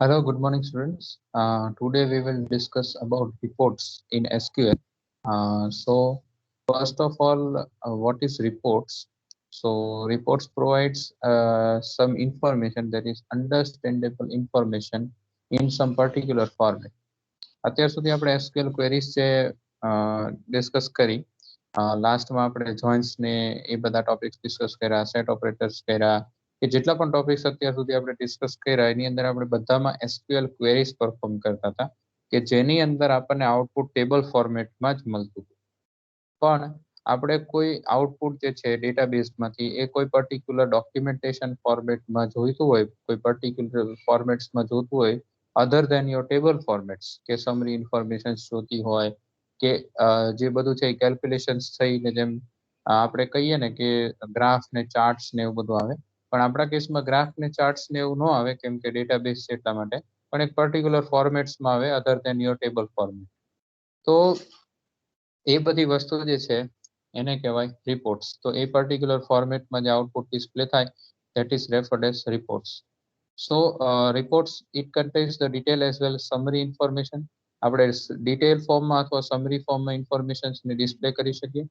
Hello, good morning, students. Today we will discuss about reports in SQL. First of all, what is reports? So, reports provides some information that is understandable information in some particular format. અત્યાર સુધી આપણે SQL queries છે discuss કરી. લાસ્ટમાં આપણે joints ને એ બધા topics discuss કર્યા, સેટ ઓપરેટર્સ કર્યા, કે જેટલા પણ ટોપિક્સ અત્યાર સુધી આપણે ડિસ્કસ કર્યા એની અંદર આપણે બધામાં SQL ક્વેરીઝ પરફોર્મ કરતા હતા કે જેની અંદર આપણને આઉટપુટ ટેબલ ફોર્મેટમાં જ મળતું હતું. પણ આપણે કોઈ આઉટપુટ જે છે ડેટાબેઝમાંથી એ કોઈ પર્ટિક્યુલર ડોક્યુમેન્ટેશન ફોર્મેટમાં જોઈતું હોય, કોઈ પર્ટિક્યુલર ફોર્મેટ્સમાં જોતું હોય other than your table formats, કે સમરી ઇન્ફોર્મેશન જોતી હોય કે જે બધું છે કેલ્ક્યુલેશન્સ થઈને જેમ આપણે કહીએ ને કે ગ્રાફ ને ચાર્ટ્સ ને એવું બધું આવે, પણ આપણા કેસમાં ગ્રાફ ને ચાર્ટ્સ ને એવું ન આવે કેમ કે ડેટાબેઝ છે એટલા માટે, પણ એક પર્ટિક્યુલર ફોર્મેટ્સમાં આવે other than your table format. તો એ બધી વસ્તુ જે છે એને કહેવાય રિપોર્ટ્સ. તો એ પર્ટિક્યુલર ફોર્મેટમાં જે આઉટપુટ ડિસ્પ્લે થાય that is referred as reports. So reports, it contains the detail as well as summary information. આપણે ડિટેલ ફોર્મમાં અથવા સમરી ફોર્મમાં ઇન્ફોર્મેશન્સ ને ડિસ્પ્લે કરી શકીએ.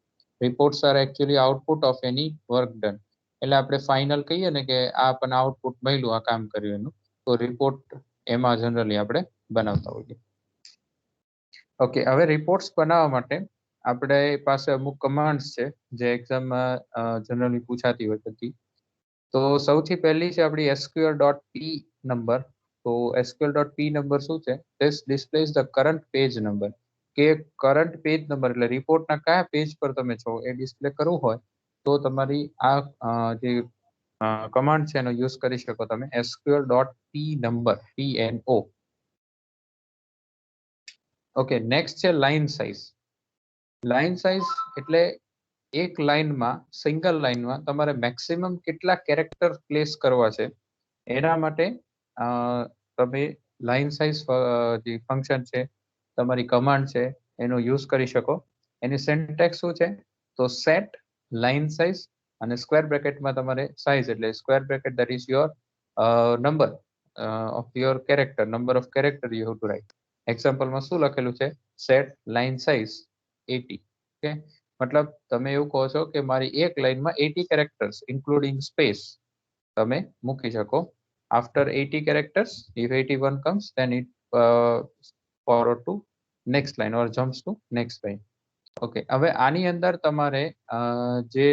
Reports R actually output of any work done. એટલે આપણે ફાઇનલ કહીએ ને કે આ આપણને આઉટપુટ મળ્યું, આ કામ કર્યું એનું, તો રિપોર્ટ એમાં જનરલી આપણે બનાવતા હોઈએ. ઓકે, હવે રિપોર્ટ્સ બનાવવા માટે આપણે પાસે અમુક કમાન્ડ્સ છે જે એક્ઝામમાં જનરલી પૂછાતી હોય બધી. તો સૌથી પહેલી છે આપણી SQL.P નંબર. તો SQL.P નંબર શું છે? This displays the current page number. કે કરંટ પેજ નંબર એટલે રિપોર્ટના કયા પેજ પર તમે છો એ ડિસ્પ્લે કરવું હોય તો તમારી આ જે કમાન્ડ છે એનો યુઝ કરી શકો તમે, SQL.P number, PNO. Okay, next છે લાઇન સાઇઝ. લાઇન સાઇઝ એટલે એક લાઇનમાં, સિંગલ લાઇનમાં તમારે મેક્સિમમ કેટલા કેરેક્ટર પ્લેસ કરવા છે એના માટે તમે લાઇન સાઇઝ જે ફંક્શન છે, તમારી કમાન્ડ છે એનો યુઝ કરી શકો. એની સિન્ટેક્સ શું છે? તો સેટ લાઇન સાઇઝ અને સ્ક્વેર બ્રેકેટમાં તમારે સાઇઝ એટલે square bracket that is your number of your character, number of character you have to write. એક્ઝામ્પલમાં શું લખેલું છે? Set line size 80. ઓકે, મતલબ તમે એવું કહો છો કે મારી એક લાઇનમાં 80 કેરેક્ટર્સ ઇન્ક્લુડિંગ સ્પેસ તમે મૂકી શકો. After 80 characters, if 81 comes then it forward to next line or jumps to next line. Okay, હવે આની અંદર તમારે જે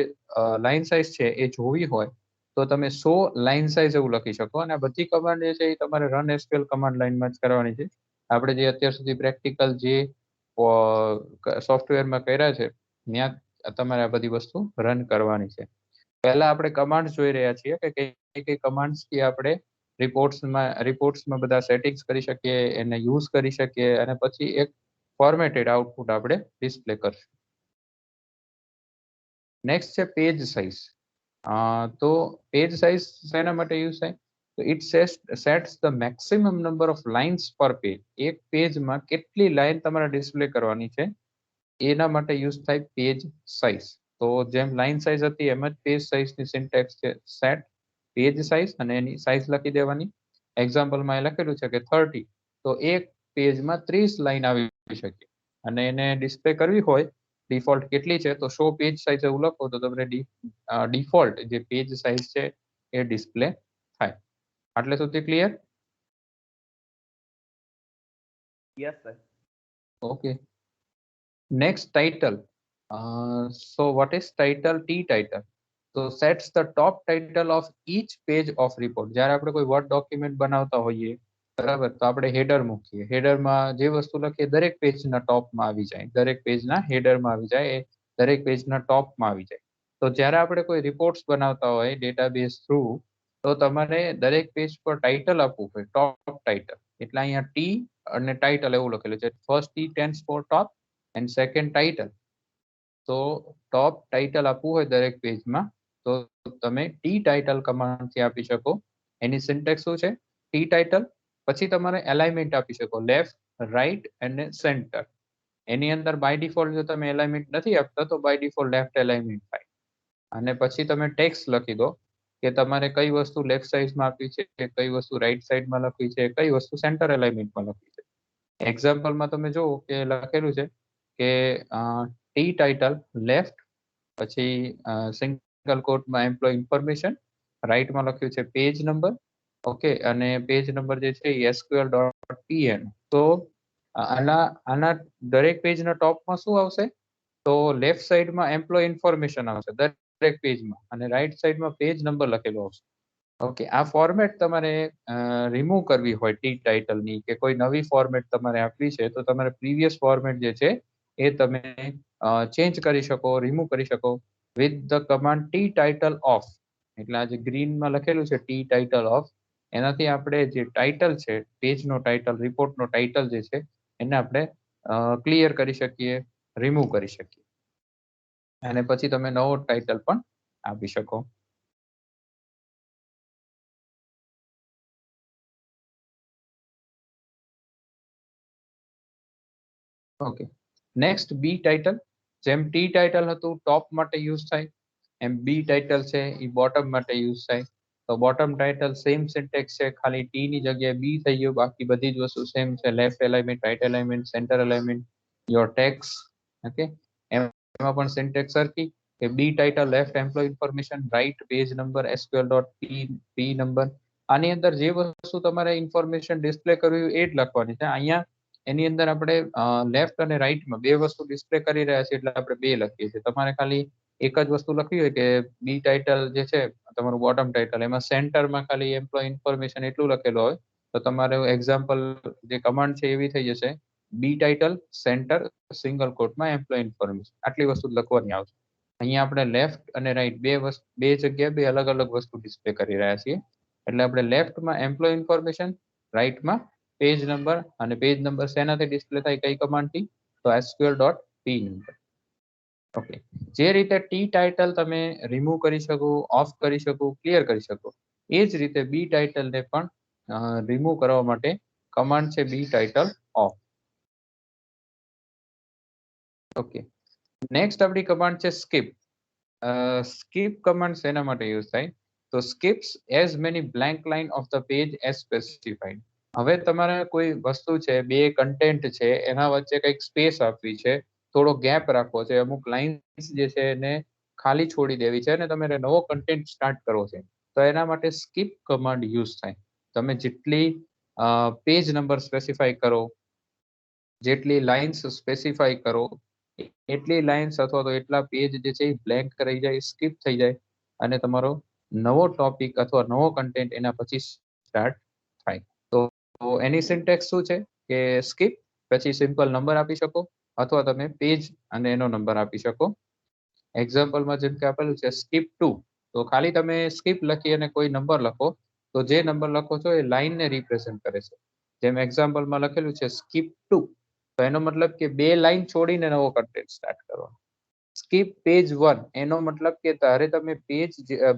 લાઇન સાઇઝ છે એ જોવી હોય તો તમે 100 લાઇન સાઇઝ એવું લખી શકો. અને આ બધી કમાન્ડ જે છે એ તમારે રન SQL કમાન્ડ લાઇનમાં જ કરવાની છે. આપણે જે અત્યાર સુધી પ્રેક્ટિકલ જે સોફ્ટવેરમાં કર્યા છે ત્યાં તમારે આ બધી વસ્તુ રન કરવાની છે. પહેલા આપણે કમાન્ડ જોઈ રહ્યા છીએ કે કઈ કઈ કમાન્ડ્સ થી આપણે રિપોર્ટ્સમાં બધા સેટિંગ્સ કરી શકીએ, એને યુઝ કરી શકીએ અને પછી એક ફોર્મેટેડ આઉટપુટ આપણે ડિસ્પ્લે કરશું. નેક્સ્ટ છે પેજ સાઇઝ. તો પેજ સાઇઝ શેના માટે યુઝ થાય? તો it sets the maximum number of lines પર પેજ. એક પેજમાં કેટલી લાઇન તમારે ડિસ્પ્લે કરવાની છે એના માટે યુઝ થાય પેજ સાઇઝ. તો જેમ લાઇન સાઇઝ હતી એમ જ પેજ સાઇઝની સિન્ટેક્સ છે સેટ પેજ સાઇઝ અને એની સાઇઝ લખી દેવાની. એક્ઝામ્પલમાં એ લખેલું છે કે 30, તો એક પેજમાં 30 લાઇન આવી શકે અને એને ડિસ્પ્લે કરવી હોય ડિફોલ્ટ કેટલી છે તો શો પેજ સાઇઝ એવું લખો તો તમને ડિફોલ્ટ જે પેજ સાઇઝ છે એ ડિસ્પ્લે થાય. આટલે સુધી clear? Yes, sir. Okay. Next, title. So what is title? T title. So sets the top title of each page of report. જ્યારે આપણે કોઈ વર્ડ ડોક્યુમેન્ટ બનાવતા હોઈએ બરાબર, તો આપણે હેડર મૂકીએ. હેડરમાં જે વસ્તુ લખીએ દરેક પેજના ટોપમાં આવી જાય, દરેક પેજના હેડરમાં આવી જાય, એ દરેક પેજના ટોપમાં આવી જાય. તો જ્યારે આપણે કોઈ રિપોર્ટ્સ બનાવતા હોય ડેટાબેઝ થ્રુ, તો તમારે દરેક પેજ પર ટાઇટલ આપવું હોય, ટોપ ટાઇટલ. એટલે અહીંયા ટી અને ટાઇટલ એવું લખેલું છે. First T stands for top and second title. તો ટોપ ટાઇટલ આપવું હોય દરેક પેજમાં તો તમે ટી ટાઇટલ કમાન્ડથી આપી શકો. એની સિન્ટેક્સ શું છે? ટી ટાઇટલ, પછી તમારે એલાઇનમેન્ટ આપી શકો, લેફ્ટ, રાઈટ અને સેન્ટર. એની અંદર બાય ડિફોલ્ટ જો તમે એલાઇનમેન્ટ નથી આપતા તો બાય ડિફોલ્ટ લેફ્ટ એલાઇનમેન્ટ થાય. અને પછી તમે ટેક્સ્ટ લખી દો કે તમારે કઈ વસ્તુ લેફ્ટ સાઈડમાં આપી છે, કઈ વસ્તુ રાઈટ સાઈડમાં લખવી છે, કઈ વસ્તુ સેન્ટર એલાઇનમેન્ટમાં લખવી છે. એક્ઝામ્પલમાં તમે જુઓ કે લખેલું છે કે ટી ટાઇટલ લેફ્ટ, પછી સિંગલ કોટમાં એમ્પ્લોય ઇન્ફોર્મેશન, રાઈટમાં લખ્યું છે પેજ નંબર, ઓકે, અને પેજ નંબર જે છે SQL.pn. તો આના દરેક પેજના ટોપમાં શું આવશે? તો લેફ્ટ સાઈડમાં એમ્પ્લોય ઇન્ફોર્મેશન આવશે દરેક પેજમાં, અને રાઈટ સાઈડમાં પેજ નંબર લખેલો આવશે. ઓકે, આ ફોર્મેટ તમારે રિમૂવ કરવી હોય ટી ટાઇટલની, કે કોઈ નવી ફોર્મેટ તમારે આપવી છે, તો તમારે પ્રીવિયસ ફોર્મેટ જે છે એ તમે ચેન્જ કરી શકો, રિમૂવ કરી શકો with the command T title of. એટલે આ જે ગ્રીનમાં લખેલું છે ટી ટાઇટલ ઓફ, એનાથી આપણે જે ટાઇટલ છે, પેજનો ટાઇટલ, રિપોર્ટનો ટાઇટલ જે છે, એને આપણે ક્લિયર કરી શકીએ, રિમૂવ કરી શકીએ, અને પછી તમે નવો ટાઇટલ પણ આપી શકો. ઓકે, નેક્સ્ટ બી ટાઇટલ. જેમ ટી ટાઇટલ હતું ટોપ માટે યુઝ થાય, એમ બી ટાઇટલ છે એ બોટમ માટે યુઝ થાય. તો બોટમ ટાઇટલ સેમ સિન્ટેક્સ છે, ખાલી ટી ની જગ્યાએ બી થઈ ગયું, બાકી બધી જ વસ્તુ સેમ છે. Left alignment, right alignment, centre alignment, your text, okay, એમાં પણ સિન્ટેક્સ સરખી, કે B title left employ information, right page number SQL.p number. આની અંદર જે વસ્તુ તમારે ઇન્ફોર્મેશન ડિસ્પ્લે કરવી એ જ લખવાની છે. અહીંયા એની અંદર આપણે લેફ્ટ અને રાઈટમાં બે વસ્તુ ડિસ્પ્લે કરી રહ્યા છીએ, એટલે આપણે બે લખીએ છીએ. તમારે ખાલી એક જ વસ્તુ લખવી હોય કે બી ટાઇટલ જે છે તમારું બોટમ ટાઇટલ, એમાં સેન્ટરમાં ખાલી એમ્પ્લોય ઇન્ફોર્મેશન એટલું લખેલું હોય, તો તમારે એક્ઝામ્પલ જે કમાન્ડ છે એવી થઈ જશે, બી ટાઇટલ સેન્ટર સિંગલ કોટમાં એમ્પ્લોય ઇન્ફોર્મેશન, આટલી વસ્તુ લખવાની આવશે. અહીંયા આપણે લેફ્ટ અને રાઈટ બે જગ્યાએ બે અલગ અલગ વસ્તુ ડિસ્પ્લે કરી રહ્યા છીએ. એટલે આપણે લેફ્ટમાં એમ્પ્લોય ઇન્ફોર્મેશન, રાઈટમાં પેજ નંબર, અને પેજ નંબર શેનાથી ડિસ્પ્લે થાય, કઈ કમાન્ડથી? તો SQL.p નંબર. ઓકે, જે રીતે ટી ટાઇટલ તમે રિમૂવ કરી શકો, ઓફ કરી શકો, ક્લિયર કરી શકો, એ જ રીતે બી ટાઇટલને પણ રિમૂવ કરવા માટે કમાન્ડ છે B title off. Okay, next આપણી કમાન્ડ છે સ્કીપ. સ્કીપ કમાન્ડ શેના માટે યુઝ થાય? તો skips as many blank line of the page as specified. હવે તમારે કોઈ વસ્તુ છે, બે કન્ટેન્ટ છે, એના વચ્ચે કંઈક સ્પેસ આપવી છે, થોડો ગેપ રાખવો છે, અમુક લાઇન્સ જે છે એને ખાલી છોડી દેવી છે, અને તમે નવો કન્ટેન્ટ સ્ટાર્ટ કરવો છે, તો એના માટે સ્કીપ કમાન્ડ યુઝ થાય. તમે જેટલી પેજ નંબર સ્પેસિફાઈ કરો, જેટલી લાઇન્સ સ્પેસિફાઈ કરો, એટલી લાઇન્સ અથવા તો એટલા પેજ જે છે એ બ્લેન્ક રહી જાય, સ્કીપ થઈ જાય, અને તમારો નવો ટોપિક અથવા નવો કન્ટેન્ટ એના પછી સ્ટાર્ટ થાય. તો એની સિન્ટેક્સ શું છે કે સ્કીપ, પછી સિમ્પલ નંબર આપી શકો, અથવા તમે પેજ અને એનો નંબર આપી શકો. એક્ઝામ્પલમાં જેમ કે આપેલું છે સ્કીપ 2, તો ખાલી તમે સ્કીપ લખી અને કોઈ નંબર લખો, તો જે નંબર લખો છો એ લાઇનને રિપ્રેઝન્ટ કરે છે. જેમ એક્ઝામ્પલમાં લખેલું છે સ્કીપ 2, તો એનો મતલબ કે બે લાઇન છોડીને નવો કન્ટેન્ટ સ્ટાર્ટ કરવાનો. સ્કીપ પેજ 1, એનો મતલબ કે તારે તમે પેજ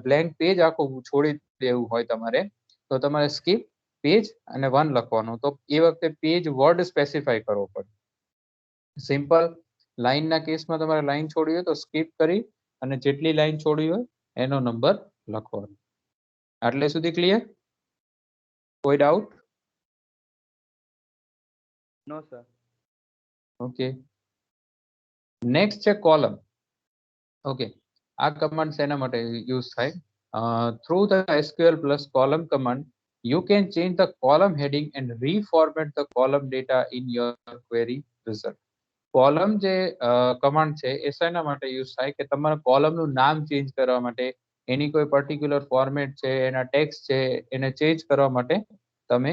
બ્લેન્ક પેજ આખું છોડી દેવું હોય તમારે, તો તમારે સ્કીપ પેજ અને 1 લખવાનું. તો એ વખતે પેજ વર્ડ સ્પેસિફાઈ કરવો પડે. સિમ્પલ લાઇનના કેસમાં તમારે લાઇન છોડવી હોય તો સ્કીપ કરી અને જેટલી લાઇન છોડવી હોય એનો નંબર લખવાનો. આટલે સુધી ક્લિયર? કોઈ doubt? No, sir. Okay, next છે કોલમ. ઓકે, આ કમાન્ડ શેના માટે યુઝ થાય? Through the SQL plus column command, you can change the column heading and reformat the column data in your query result. Column જે command છે એ શેના માટે use થાય? કે તમારા કોલમનું નામ ચેન્જ કરવા માટે, એની કોઈ પર્ટિક્યુલર ફોર્મેટ છે, એના ટેક્સ્ટ છે, એને ચેન્જ કરવા માટે તમે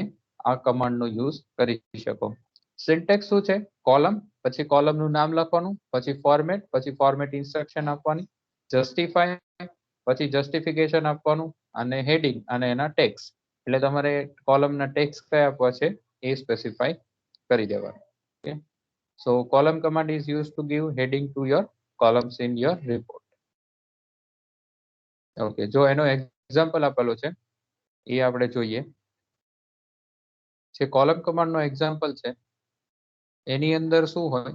આ કમાન્ડનો યુઝ કરી શકો. સિન્ટેક્સ શું છે? કોલમ, પછી કોલમનું નામ લખવાનું, પછી ફોર્મેટ, પછી ફોર્મેટ ઇન્સ્ટ્રક્શન આપવાની, જસ્ટિફાય, પછી જસ્ટિફિકેશન આપવાનું, અને હેડિંગ અને એના ટેક્સ. એટલે તમારે કોલમના ટેક્સ કયા આપવા છે એ સ્પેસિફાઈ કરી દેવાનું. Okay, so column command is used to give heading to your columns in your report. Okay, જો એનો એક્ઝામ્પલ આપેલો છે એ આપણે જોઈએ. જે કોલમ કમાન્ડ નો એક્ઝામ્પલ છે એની અંદર શું હોય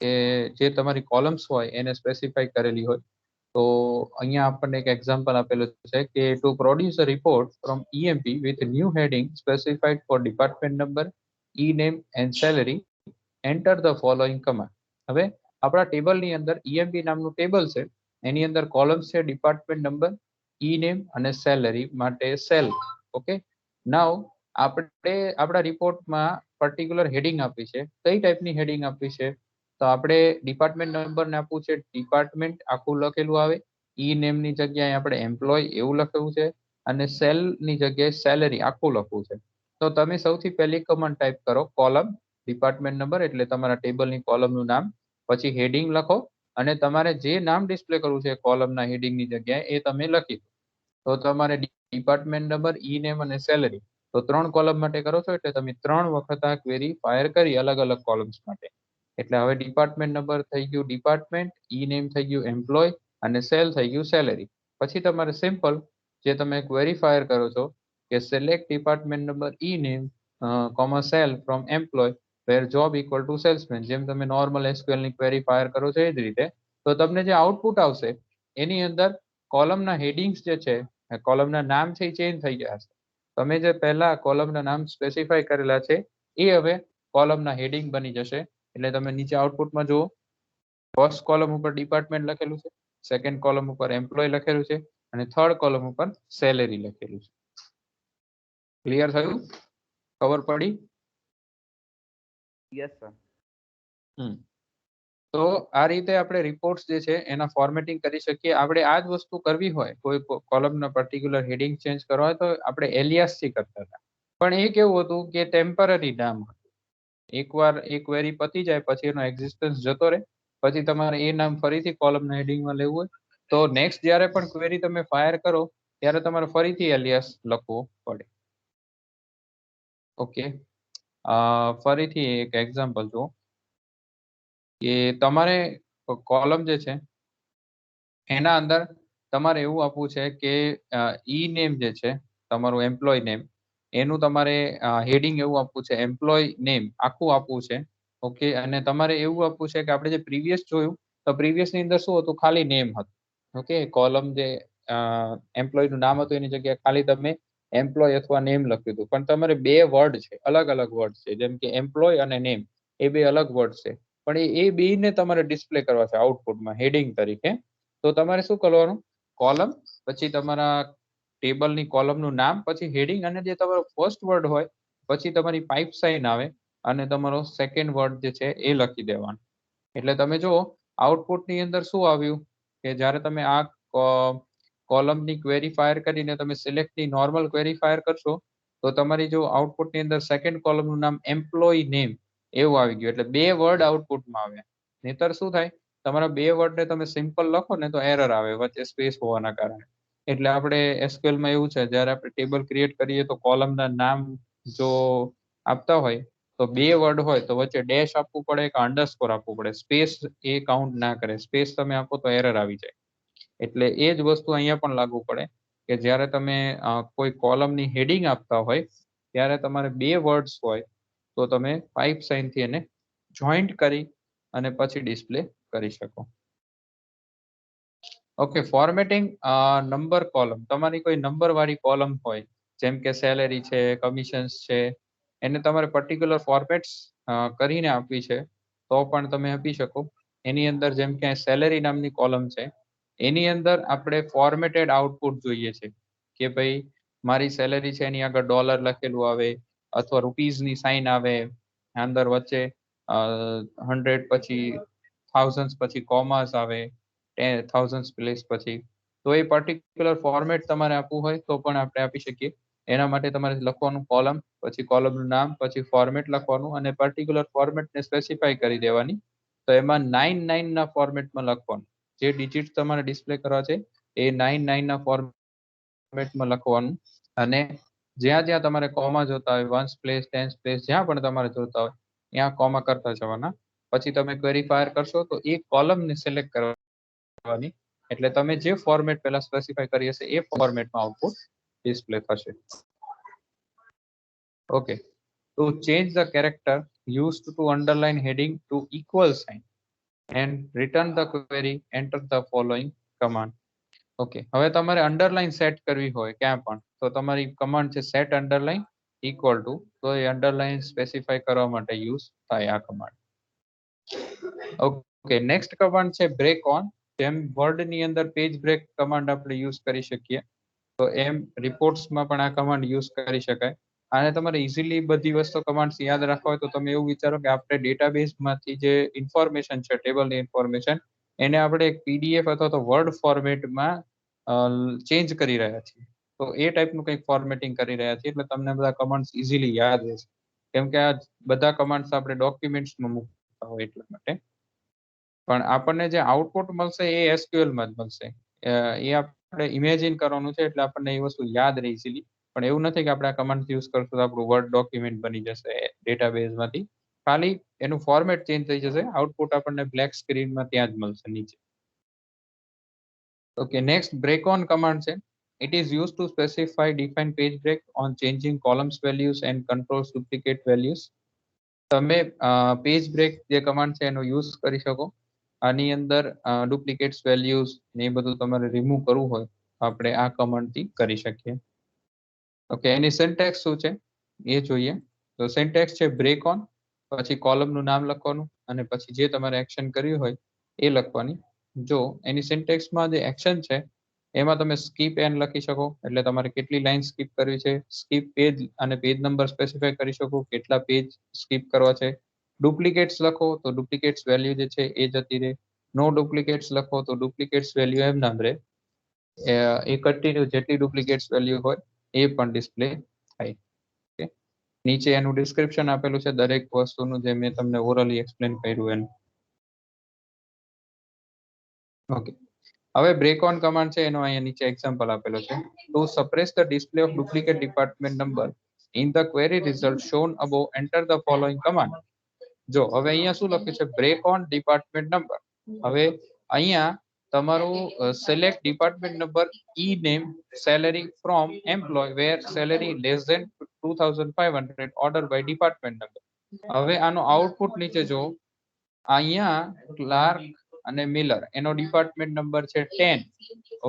કે જે તમારી કોલમ્સ હોય એને સ્પેસિફાઈ કરેલી હોય, તો અહીંયા આપણને એક એક્ઝામ્પલ આપેલું છે કે to produce a report from EMP with new heading specified for department number, E name and salary, enter the following command. હવે આપણા ટેબલની અંદર EMP નામનું ટેબલ છે, એની અંદર કોલમ્સ છે ડિપાર્ટમેન્ટ નંબર, ઈ નેમ અને સેલરી માટે સેલ. ઓકે, નાવ આપણે આપણા રિપોર્ટમાં પર્ટિક્યુલર હેડિંગ આપી છે. કઈ ટાઈપની હેડિંગ આપી છે? તો આપણે ડિપાર્ટમેન્ટ નંબર ને આપવું છે ડિપાર્ટમેન્ટ આખું લખેલું આવે, ઈ નેમ ની જગ્યાએ આપણે એમ્પ્લોય એવું લખેલું છે, અને સેલ ની જગ્યાએ સેલેરી આખું લખવું છે. તો તમે સૌથી પહેલી કમાન્ડ ટાઈપ કરો કોલમ ડિપાર્ટમેન્ટ નંબર, એટલે તમારા ટેબલની કોલમનું નામ, પછી હેડિંગ લખો, અને તમારે જે નામ ડિસ્પ્લે કરવું છે કોલમના હેડિંગની જગ્યાએ એ તમે લખી. તો તમારે ડિપાર્ટમેન્ટ નંબર, ઈ નેમ અને સેલરી તો 3 કોલમ માટે કરો છો, એટલે તમે 3 વખત આ ક્વેરી ફાયર કરી અલગ અલગ કોલમ્સ માટે. એટલે હવે ડિપાર્ટમેન્ટ નંબર થઈ ગયું ડિપાર્ટમેન્ટ, ઈ નેમ થઈ ગયું એમ્પ્લોય, અને સેલ થઈ ગયું સેલેરી. પછી તમારે સિમ્પલ જે તમે ક્વેરી ફાયર કરો છો કે select department number, E name, comma sal from employ where job equal to salesman. જેમ તમે નોર્મલ SQL ની ક્વેરી ફાયર કરો છો એ જ રીતે. તો તમને જે આઉટપુટ આવશે એની અંદર કોલમના હેડિંગ્સ જે છે, કોલમના નામ છે એ ચેન્જ થઈ ગયા છે. તમે જે પહેલા કોલમના નામ સ્પેસિફાઈ કરેલા છે એ હવે કોલમના હેડિંગ બની જશે. એટલે તમે નીચે આઉટપુટમાં જુઓ, ફર્સ્ટ કોલમ ઉપર ડિપાર્ટમેન્ટ લખેલું છે, સેકન્ડ કોલમ ઉપર એમ્પ્લોય લખેલું છે, અને થર્ડ કોલમ ઉપર સેલેરી લખેલું છે. ક્લિયર થયું? ખબર પડી? Yes, sir. તો આ રીતે આપણે રિપોર્ટ્સ જે છે એના ફોર્મેટિંગ કરી શકીએ. આપણે આ જ વસ્તુ કરવી હોય, કોઈ કોલમના પર્ટિક્યુલર હેડિંગ ચેન્જ કરવા હોય તો આપણે એલિયાસ થી કરતા હતા. પણ એ કેવું હતું કે ટેમ્પરરી નામ હતું. એકવાર એ ક્વેરી પતી જાય પછી એનો એક્ઝિસ્ટન્સ જતો રહે, પછી તમારે એ નામ ફરીથી કોલમના હેડિંગમાં લેવું હોય તો નેક્સ્ટ જ્યારે પણ ક્વેરી તમે ફાયર કરો ત્યારે તમારે ફરીથી એલિયાસ લખવો પડે. ઓકે, ફરીથી એક એક્ઝામ્પલ જુઓ કે તમારે કોલમ જે છે એના અંદર તમારે એવું આપવું છે કે ઈ નેમ જે છે તમારું એમ્પ્લોય નેમ, એનું તમારે હેડિંગ એવું આપવું છે એમ્પ્લોય નેમ આખું આપવું છે. ઓકે, અને તમારે એવું આપવું છે કે આપણે જે પ્રીવિયસ જોયું તો પ્રીવિયસ ની અંદર શું હતું, ખાલી નેમ હતું. ઓકે, કોલમ જે એમ્પ્લોય નું નામ હતું એની જગ્યાએ ખાલી તમે એમ્પ્લોય અથવા નેમ લખ્યું હતું. પણ તમારે બે વર્ડ છે, અલગ અલગ વર્ડ છે, જેમ કે એમ્પ્લોય અને નેમ એ બે અલગ વર્ડ છે, પણ એ બેને તમારે ડિસ્પ્લે કરવા છે આઉટપુટમાં હેડિંગ તરીકે. તો તમારે શું કરવાનું, કોલમ પછી તમારા ટેબલની કોલમનું નામ, પછી હેડિંગ, અને જે તમારો ફર્સ્ટ વર્ડ હોય પછી તમારી પાઇપ સાઇન આવે અને તમારો સેકન્ડ વર્ડ જે છે એ લખી દેવાનું. એટલે તમે જુઓ આઉટપુટની અંદર શું આવ્યું કે જ્યારે તમે આ કોલમની ક્વેરી ફાયર કરીને તમે સિલેક્ટની નોર્મલ ક્વેરી ફાયર કરશો તો તમારી જો આઉટપુટની અંદર સેકન્ડ કોલમનું નામ એમ્પ્લોય નેમ એવું આવી ગયું. એટલે બે વર્ડ આઉટપુટમાં આવ્યા. નહીતર શું થાય, તમારા બે વર્ડને તમે સિમ્પલ લખો ને તો એરર આવે વચ્ચે સ્પેસ હોવાના કારણે. એટલે આપણે SQL માં એવું છે, જ્યારે આપણે ટેબલ ક્રિએટ કરીએ તો કોલમના નામ જો આપતા હોય તો બે વર્ડ હોય તો વચ્ચે ડેશ આપવું પડે કે અંડરસ્કોર આપવું પડે. સ્પેસ એ કાઉન્ટ ના કરે, સ્પેસ તમે આપો તો એરર આવી જાય. એટલે એ જ વસ્તુ અહીંયા પણ લાગુ પડે કે જ્યારે તમે કોઈ કોલમની હેડિંગ આપતા હોય ત્યારે તમારે બે વર્ડ્સ હોય તો તમે પાઇપ સાઇનથી એને જોઈન્ટ કરી અને પછી ડિસ્પ્લે કરી શકો. Okay, formatting number column. તમારી કોઈ નંબર વાળી કોલમ હોય જેમ કે સેલેરી છે, કમિશન્સ છે, એને તમારે પર્ટિક્યુલર ફોર્મેટ્સ કરીને આપવી છે તો પણ તમે આપી શકો. એની અંદર જેમ કે સેલેરી નામની કોલમ છે એની અંદર આપણે ફોર્મેટેડ આઉટપુટ જોઈએ છે કે ભાઈ મારી સેલેરી છે એની આગળ ડોલર લખેલું આવે અથવા રૂપીઝની સાઇન આવે, અંદર વચ્ચે 100 પછી થાઉઝન્ડ પછી કોમાસ આવે, 10,000 પ્લેસ પછી. તો એ પર્ટિક્યુલર ફોર્મેટ તમારે આપવું હોય તો પણ આપણે આપી શકીએ. એના માટે તમારે લખવાનું કોલમ, પછી કોલમનું નામ, પછી ફોર્મેટ લખવાનું અને પર્ટિક્યુલર ફોર્મેટને સ્પેસિફાઈ કરી દેવાની. તો એમાં 99 ના ફોર્મેટમાં લખવાનું. જે ડિજિટ તમારે ડિસ્પ્લે કરવા છે એ 99 ના ફોર્મેટમાં લખવાનું. અને જ્યાં જ્યાં તમારે કોમા જોતા હોય, વન્સ પ્લેસ, ટેન્સ પ્લેસ, જ્યાં પણ તમારે જોતા હોય ત્યાં કોમા કરતા જવાના. પછી તમે ક્વેરી ફાયર કરશો તો એ કોલમને સિલેક્ટ કરવાની. એટલે તમે જે ફોર્મેટ પહેલા સ્પેસિફાઈ કરી હશે એ ફોર્મેટમાં આઉટપુટ ડિસ્પ્લે થશે. Okay, to change the character used to underline heading to equal sign and return the query, enter the following command. Okay, હવે તમારે અંડરલાઈન સેટ કરવી હોય ક્યાં પણ તો તમારી કમાન્ડ છે સેટ અંડરલાઈન ઇક્વલ ટુ, તો એ અંડરલાઈન સ્પેસિફાઈ કરવા માટે યુઝ થાય આ કમાન્ડ. ઓકે, નેક્સ્ટ કમાન્ડ છે બ્રેક ઓન. જેમ વર્ડ ની અંદર પેજ બ્રેક કમાન્ડ આપણે યુઝ કરી શકીએ, તો એમ રિપોર્ટ્સમાં પણ આ કમાન્ડ યુઝ કરી શકાય. અને તમારે ઇઝીલી બધી વસ્તુ કમાન્ડ્સ યાદ રાખવા હોય તો તમે એવું વિચારો કે આપણે ડેટાબેઝ માંથી જે ઇન્ફોર્મેશન છે, ટેબલની ઇન્ફોર્મેશન, એને આપણે એક પીડીએફ અથવા તો વર્ડ ફોર્મેટમાં ચેન્જ કરી રહ્યા છીએ. તો એ ટાઈપનું કંઈક ફોર્મેટિંગ કરી રહ્યા છીએ, એટલે તમને બધા કમાન્ડ્સ ઇઝીલી યાદ રહેશે. કેમ કે આ બધા કમાન્ડ્સ આપણે ડોક્યુમેન્ટ્સમાં મૂકતા હોય એટલા માટે. પણ આપણને જે આઉટપુટ મળશે એ એસક્યુએલ માં જ મળશે. એ આપણે ઇમેજિન કરવાનું છે, એટલે આપણને એ વસ્તુ યાદ રહે ઇઝીલી. પણ એવું નથી કે આપણે આ કમાન્ડ યુઝ કરશું તો આપણું વર્ડ ડોક્યુમેન્ટ બની જશે ડેટાબેઝ માંથી. ખાલી એનું ફોર્મેટ ચેન્જ થઈ જશે, આઉટપુટ આપણને બ્લેક સ્ક્રીનમાં ત્યાં જ મળશે નીચે. Okay, next break on command છે. It is used to specify define page break on changing columns values and controls duplicate values. તમે પેજ બ્રેક જે કમાન્ડ છે એનો યુઝ કરી શકો. આની અંદર ડુપ્લિકેટ્સ વેલ્યુઝ ને એ બધું તમારે રિમૂવ કરવું હોય આપણે આ કમાન્ડ થી કરી શકીએ. ઓકે, એની સિન્ટેક્સ શું છે એ જોઈએ. તો સિન્ટેક્સ છે બ્રેક ઓન, પછી કોલમ નું નામ લખવાનું અને પછી જે તમારે એક્શન કર્યું હોય એ લખવાની. જો એની સિન્ટેક્સમાં જે એક્શન છે એમાં તમે સ્કીપ એન લખી શકો, એટલે તમારે કેટલી લાઈન સ્કીપ કરવી છે. સ્કીપ પેજ અને પેજ નંબર સ્પેસિફાઈ કરી શકો, કેટલા પેજ સ્કીપ કરવા છે. ડુપ્લિકેટ્સ લખો તો ડુપ્લિકેટ્સ વેલ્યુ જે છે એ જતી રહે. નો ડુપ્લિકેટ્સ લખો તો ડુપ્લિકેટ્સ વેલ્યુ એમ નામ રહે. એ કન્ટિન્યુ જેટલી ડુપ્લિકેટ્સ વેલ્યુ હોય એ પણ ડિસ્પ્લે થાય. ઓકે, નીચે એનું ડિસ્ક્રિપ્શન આપેલું છે દરેક વસ્તુનું, જે મેં તમને ઓરલી એક્સપ્લેન કર્યું એનું. ઓકે, હવે બ્રેક ઓન કમાન્ડ છે એનો અહીંયા નીચે એક્ઝામ્પલ આપેલો છે. To suppress the display of duplicate department number in the query result shown above enter the following command. જો હવે અહીંયા શું લખ્યું છે બ્રેક ઓન ડિપાર્ટમેન્ટ નંબર. હવે અહીંયા તમારું select department number, E name, salary from employ where salary less than 2500 order by department number. હવે આનો આઉટપુટ નીચે જો, અહીંયા ક્લાર્ક અને મિલર એનો ડિપાર્ટમેન્ટ નંબર છે 10.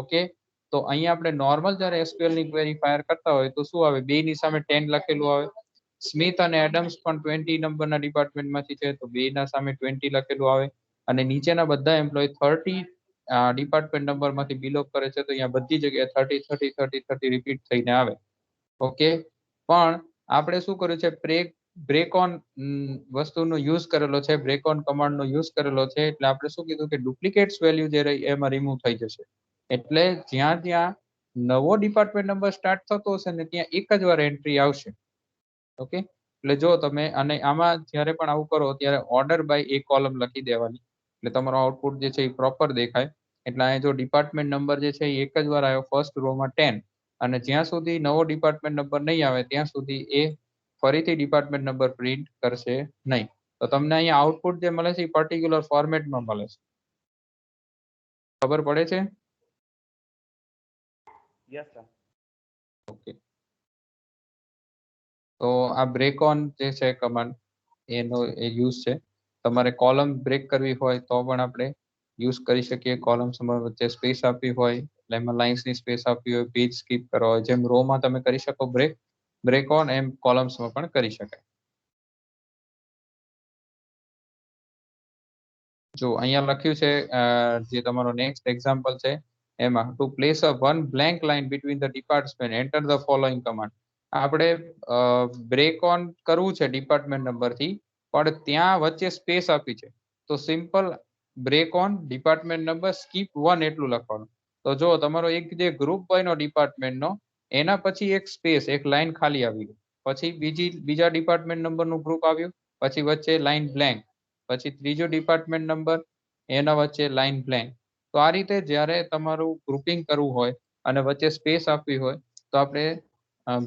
ઓકે, તો અહીંયા આપણે નોર્મલ જ્યારે એસક્યુએલ ની ક્વેરી ફાયર કરતા હોય તો શું આવે, બે ની સામે 10 લખેલું આવે. સ્મિથ અને એડમ્સ પણ 20 નંબરના ડિપાર્ટમેન્ટમાંથી છે, તો બે ના સામે 20 લખેલું આવે. અને નીચેના બધા એમ્પ્લોય 30 ડિપાર્ટમેન્ટ નંબરમાંથી બિલોંગ કરે છે, તો અહીંયા બધી જગ્યાએ 30 30 30 30 રિપીટ થઈને આવે. ઓકે, પણ આપણે શું કર્યું છે બ્રેક ઓન વસ્તુનો યુઝ કરેલો છે, બ્રેક ઓન કમાન્ડનો યુઝ કરેલો છે. એટલે આપણે શું કીધું કે ડુપ્લિકેટ્સ વેલ્યુ જે રહી એમાં રિમૂવ થઈ જશે. એટલે જ્યાં ત્યાં નવો ડિપાર્ટમેન્ટ નંબર સ્ટાર્ટ થતો હશે ને ત્યાં એક જ વાર એન્ટ્રી આવશે. ઓકે, એટલે જો તમે અને આમાં જ્યારે પણ આવું કરો ત્યારે ઓર્ડર બાય એ કોલમ લખી દેવાની, એટલે તમારો આઉટપુટ જે છે એ પ્રોપર દેખાય. એટલે અહીંયા જો ડિપાર્ટમેન્ટ નંબર જે છે એ એક જ વાર આવ્યો ફર્સ્ટ રોમાં 10, અને જ્યાં સુધી નવો ડિપાર્ટમેન્ટ નંબર નહીં આવે ત્યાં સુધી એ ફરીથી ડિપાર્ટમેન્ટ નંબર પ્રિન્ટ કરશે નહીં. તો તમને અહીંયા આઉટપુટ જે મળે છે એ પર્ટિક્યુલર ફોર્મેટમાં મળે છે. ખબર પડે છે? Yes, sir. ઓકે, તો આ બ્રેક ઓન જે છે કમાન્ડ એનો એ યુઝ છે. તમારે કોલમ બ્રેક કરવી હોય તો પણ આપણે યુઝ કરી શકીએ. કોલમ્સ વચ્ચે સ્પેસ આપવી હોય એટલે એમાં લાઇન્સની સ્પેસ આપવી હોય, પેજ સ્કીપ કરવા હોય, જેમ રોમાં તમે કરી શકો બ્રેક ઓન, એમ કોલમ્સમાં પણ કરી શકાય. જો અહીંયા લખ્યું છે જે તમારો નેક્સ્ટ એક્ઝામ્પલ છે એમાં, two place a one blank line between the department enter the following command. આપણે બ્રેક ઓન કરવું છે ડિપાર્ટમેન્ટ નંબરથી, પણ ત્યાં વચ્ચે સ્પેસ આપી છે, તો simple break on department number skip 1 એટલું લખવાનું. તો જો તમારો એક જે ગ્રુપ બન્યો ડિપાર્ટમેન્ટનો, એના પછી એક સ્પેસ, એક લાઈન ખાલી આવી ગઈ, પછી બીજા ડિપાર્ટમેન્ટ નંબરનું ગ્રુપ આવ્યું, પછી વચ્ચે લાઈન બ્લેન્ક, પછી ત્રીજો ડિપાર્ટમેન્ટ નંબર, એના વચ્ચે લાઈન બ્લેન્ક. તો આ રીતે જ્યારે તમારું ગ્રુપિંગ કરવું હોય અને વચ્ચે સ્પેસ આપવી હોય તો આપણે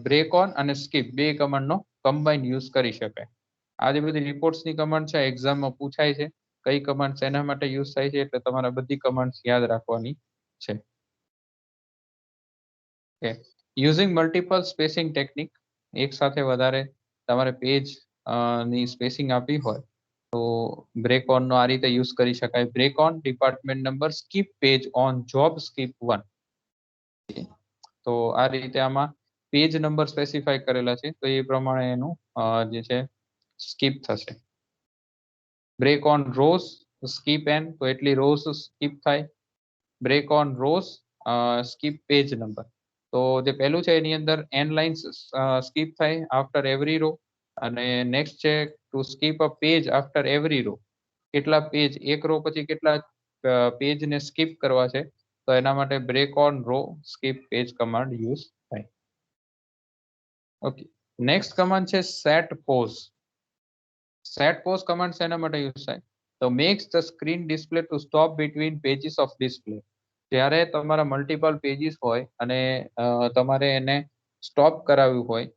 બ્રેક ઓન અને સ્કીપ બે કમાન્ડનો કમ્બાઈન યુઝ કરી શકાય. આ જે બધી રિપોર્ટ્સની કમાન્ડ છે એક્ઝામમાં પૂછાય છે, કઈ કમાન્ડ એના માટે યુઝ થાય છે, એટલે તમારે બધી કમાન્ડ્સ યાદ રાખવાની છે. યુઝિંગ મલ્ટિપલ સ્પેસિંગ ટેકનિક, એક સાથે વધારે તમારે પેજ ની સ્પેસિંગ આપવી હોય તો બ્રેક ઓન નો આ રીતે યુઝ કરી શકાય. Break on department number skip page on job skip 1. તો આ રીતે આમાં પેજ નંબર સ્પેસિફાઈ કરેલા છે, તો એ પ્રમાણે એનું જે છે સ્કીપ થશે. Break on rows skip N, તો એટલી રોઝ સ્કીપ થાય. Break on rows skip page number, તો જે પહેલું છે એની અંદર એન લાઇન્સ સ્કીપ થાય આફ્ટર એવરી રો. અને નેક્સ્ટ છે to skip a page after every row, કેટલા પેજ એક રો પછી કેટલા પેજ ને સ્કીપ કરવા છે, તો એના માટે break on row skip page command use થાય. ઓકે, નેક્સ્ટ કમાન્ડ છે set pause. Set pause command એના માટે યુઝ થાય, તો makes the screen display to stop between pages of display. જ્યારે તમારા મલ્ટિપલ પેજીસ હોય અને તમારે એને સ્ટોપ કરાવ્યું હોય,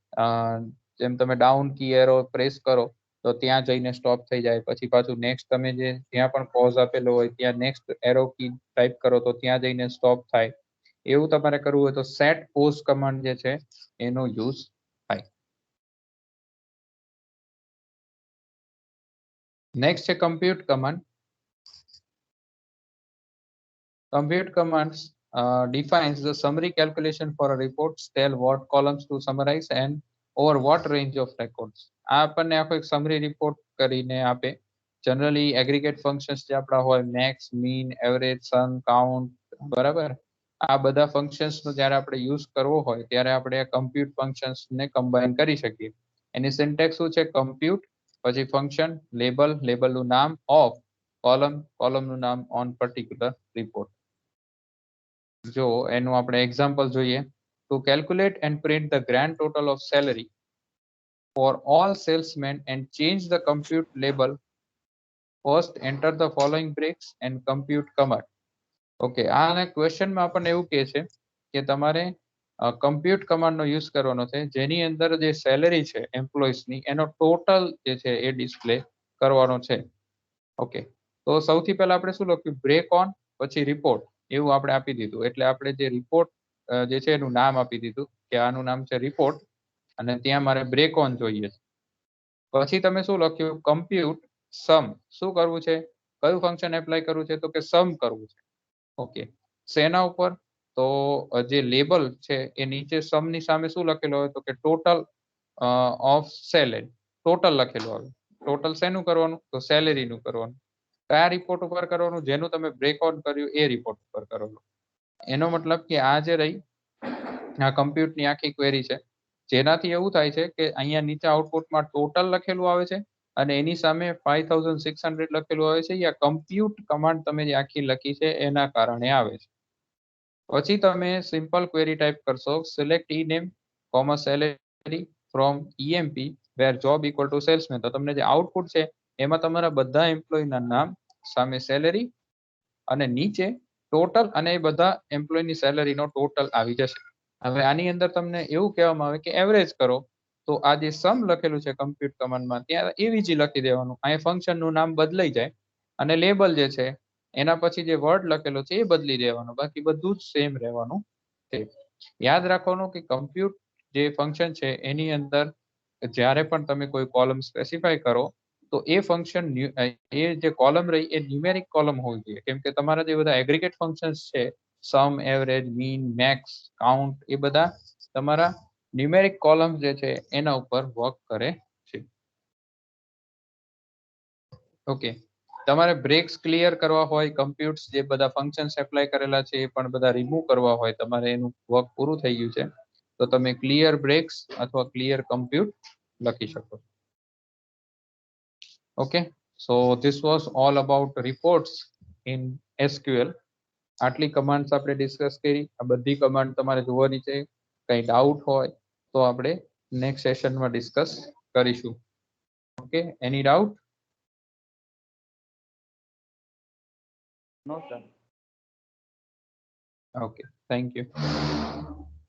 જેમ તમે ડાઉન કી એરો પ્રેસ કરો તો ત્યાં જઈને સ્ટોપ થઈ જાય, પછી પાછું નેક્સ્ટ તમે જે જ્યાં પણ પોઝ આપેલો હોય ત્યાં નેક્સ્ટ એરો કી ટાઈપ કરો તો ત્યાં જઈને સ્ટોપ થાય. એવું તમારે કરવું હોય તો સેટ પોઝ કમાન્ડ જે છે એનો યુઝ થાય. નેક્સ્ટ છે compute command. Compute commands defines the summary calculation for a report, tell what columns to summarize and over what range of records. આ આપણને આખો એક સમરી રિપોર્ટ કરીને આપે. જનરલી એગ્રીગેટ ફંક્શન્સ જે આપણા હોય, મેક્સ, મીન, એવરેજ, સમ, કાઉન્ટ, બરાબર, આ બધા ફંક્શન્સનો જ્યારે આપણે યુઝ કરવો હોય ત્યારે આપણે આ કમ્પ્યુટ ફંક્શન્સને કમ્બાઈન કરી શકીએ. એની સિન્ટેક્સ શું છે? કમ્પ્યુટ પછી ફંક્શન, લેબલ, લેબલનું નામ, ઓફ કોલમ, કોલમનું નામ, ઓન પર્ટિક્યુલર રિપોર્ટ. જો એનું આપણે એક્ઝામ્પલ જોઈએ, to calculate and print the grand total of salary for all salesman and change the compute label, first enter the following breaks and compute command. Okay, આ ક્વેશ્ચનમાં આપણને એવું કહે છે કે તમારે કમ્પ્યુટ કમાન્ડનો યુઝ કરવાનો છે, જેની અંદર જે સેલરી છે એમ્પ્લોઈઝની એનો ટોટલ જે છે એ ડિસ્પ્લે કરવાનો છે. ઓકે, તો સૌથી પહેલા આપણે શું લખ્યું? બ્રેક ઓન પછી રિપોર્ટ, એવું આપણે આપી દીધું. એટલે આપણે જે રિપોર્ટ જે છે એનું નામ આપી દીધું કે આનું નામ છે રિપોર્ટ, અને ત્યાં મારે બ્રેક ઓન જોઈએ. પછી તમે શું લખ્યું? કમ્પ્યુટ સમ. શું કરવું છે? કયું ફંક્શન એપ્લાય કરવું છે? તો કે સમ કરવું છે. ઓકે, શેના ઉપર? તો જે લેબલ છે એ નીચે સમ ની સામે શું લખેલું હોય? તો કે ટોટલ ઓફ સેલેરી, ટોટલ લખેલું આવે. ટોટલ શેનું કરવાનું? તો સેલેરીનું કરવાનું. કયા રિપોર્ટ ઉપર કરવાનું? જેનું તમે બ્રેક ઓન કર્યું એ રિપોર્ટ ઉપર કરવાનું. એનો મતલબ કે આ જે રહી આ કમ્પ્યુટની આખી ક્વેરી છે, જેનાથી એવું થાય છે કે અહીંયા નીચે આઉટપુટમાં ટોટલ લખેલું આવે છે અને એની સામે 5600 લખેલું આવે છે. યા કમ્પ્યુટ કમાન્ડ તમે જે આખી લખી છે એના કારણે આવે છે. પછી તમે સિમ્પલ ક્વેરી ટાઈપ કરશો, select E name comma salary from EMP where job equal to salesman. તો તમને જે આઉટપુટ છે એમાં તમારા બધા એમ્પ્લોયીના નામ, સામે સેલેરી અને નીચે ટોટલ, અને એ બધા એમ્પ્લોયીની સેલેરીનો ટોટલ આવી જશે. હવે આની અંદર તમને એવું કહેવામાં આવે કે એવરેજ કરો, તો આ જે સમ લખેલું છે કમ્પ્યુટ કમાન્ડમાં ત્યાં એવી જ લખી દેવાનું. અહીંયા ફંક્શનનું નામ બદલાઈ જાય અને લેબલ જે છે એના પછી જે વર્ડ લખેલો છે એ બદલી દેવાનો, બાકી બધું જ સેમ રહેવાનું છે. યાદ રાખવાનું કે કમ્પ્યુટ જે ફંક્શન છે એની અંદર જ્યારે પણ તમે કોઈ કોલમ સ્પેસિફાય કરો તો એ ફંક્શન એ જે કોલમ રહી એ ન્યુમેરિક કોલમ હોવી જોઈએ, કેમ કે તમારા જે બધા એગ્રીગેટ ફંક્શન્સ છે, સમ, એવરેજ, મીન, મેક્સ, કાઉન્ટ, એ બધા તમારા ન્યુમેરિક કોલમ જે છે એના ઉપર વર્ક કરે છે. ઓકે, તમારે બ્રેક્સ ક્લિયર કરવા હોય, કમ્પ્યુટ્સ જે બધા ફંક્શન્સ એપ્લાય કરેલા છે એ પણ બધા રિમૂવ કરવા હોય, તમારે એનું વર્ક પૂરું થઈ ગયું છે, તો તમે ક્લિયર બ્રેક્સ અથવા ક્લિયર કમ્પ્યુટ લખી શકો. Okay, so this was all about reports in SQL. આટલી કમાન્ડ્સ આપણે ડિસ્કસ કરી. આ બધી કમાન્ડ તમારે જોવાની છે. કંઈ ડાઉટ હોય તો આપણે નેક્સ્ટ સેશનમાં ડિસ્કસ કરીશું. Okay, any doubt? No, sir. Okay, thank you.